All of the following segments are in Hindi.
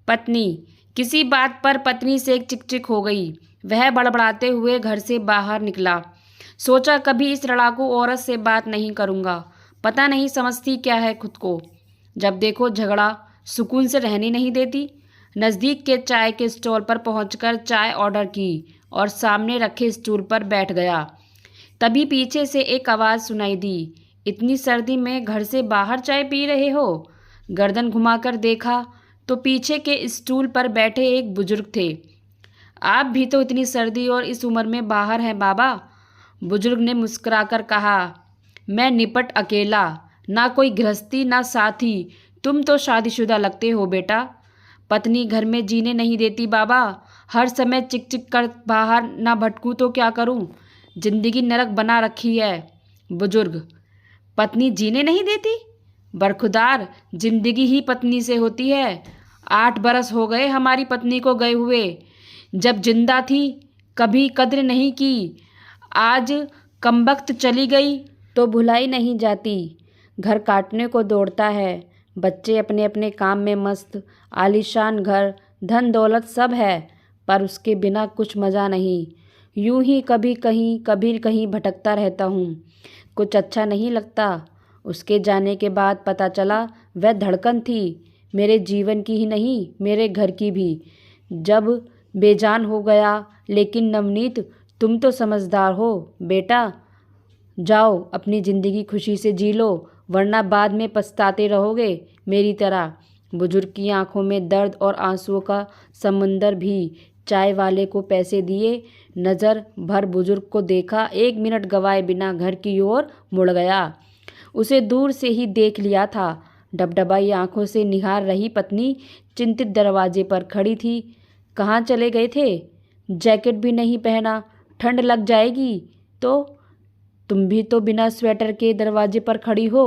पत्नी। किसी बात पर पत्नी से एक चिकचिक हो गई। वह बड़बड़ाते हुए घर से बाहर निकला। सोचा कभी इस लड़ाकू औरत से बात नहीं करूँगा। पता नहीं समझती क्या है खुद को। जब देखो झगड़ा, सुकून से रहने नहीं देती। नज़दीक के चाय के स्टॉल पर पहुंचकर चाय ऑर्डर की और सामने रखे स्टूल पर बैठ गया। तभी पीछे से एक आवाज़ सुनाई दी, इतनी सर्दी में घर से बाहर चाय पी रहे हो? गर्दन घुमाकर देखा तो पीछे के स्टूल पर बैठे एक बुजुर्ग थे। आप भी तो इतनी सर्दी और इस उम्र में बाहर हैं बाबा। बुजुर्ग ने मुस्कुराकर कहा, मैं निपट अकेला, ना कोई गृहस्थी ना साथी। तुम तो शादीशुदा लगते हो बेटा। पत्नी घर में जीने नहीं देती बाबा। हर समय चिक चिक कर बाहर ना भटकूं तो क्या करूं? जिंदगी नरक बना रखी है। बुजुर्ग, पत्नी जीने नहीं देती? बरखुदार, जिंदगी ही पत्नी से होती है। 8 बरस हो गए हमारी पत्नी को गए हुए। जब जिंदा थी कभी कद्र नहीं की। आज कमबख्त चली गई तो भुलाई नहीं जाती। घर काटने को दौड़ता है। बच्चे अपने अपने काम में मस्त। आलीशान घर, धन दौलत सब है, पर उसके बिना कुछ मज़ा नहीं। यूं ही कभी कहीं भटकता रहता हूँ। कुछ अच्छा नहीं लगता। उसके जाने के बाद पता चला वह धड़कन थी, मेरे जीवन की ही नहीं, मेरे घर की भी। जब बेजान हो गया। लेकिन नवनीत, तुम तो समझदार हो बेटा। जाओ अपनी ज़िंदगी खुशी से जी लो, वरना बाद में पछताते रहोगे मेरी तरह। बुजुर्ग की आंखों में दर्द और आंसुओं का समुंदर भी। चाय वाले को पैसे दिए, नज़र भर बुजुर्ग को देखा, 1 मिनट गवाए बिना घर की ओर मुड़ गया। उसे दूर से ही देख लिया था। डबडबाई आंखों से निहार रही पत्नी चिंतित दरवाजे पर खड़ी थी। कहाँ चले गए थे? जैकेट भी नहीं पहना, ठंड लग जाएगी। तो तुम भी तो बिना स्वेटर के दरवाजे पर खड़ी हो।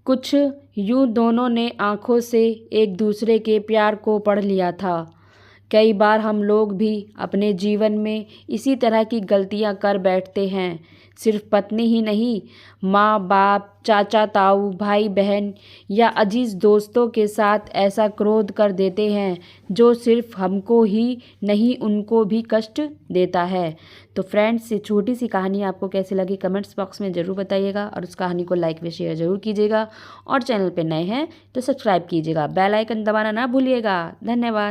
कुछ यूं दोनों ने आंखों से एक दूसरे के प्यार को पढ़ लिया था। कई बार हम लोग भी अपने जीवन में इसी तरह की गलतियां कर बैठते हैं। सिर्फ पत्नी ही नहीं, माँ बाप, चाचा ताऊ, भाई बहन या अजीज दोस्तों के साथ ऐसा क्रोध कर देते हैं जो सिर्फ हमको ही नहीं उनको भी कष्ट देता है। तो फ्रेंड्स, ये छोटी सी कहानी आपको कैसी लगी कमेंट्स बॉक्स में ज़रूर बताइएगा और उस कहानी को लाइक व शेयर ज़रूर कीजिएगा। और चैनल पे नए हैं तो सब्सक्राइब कीजिएगा, बेल आइकन दबाना ना भूलिएगा। धन्यवाद।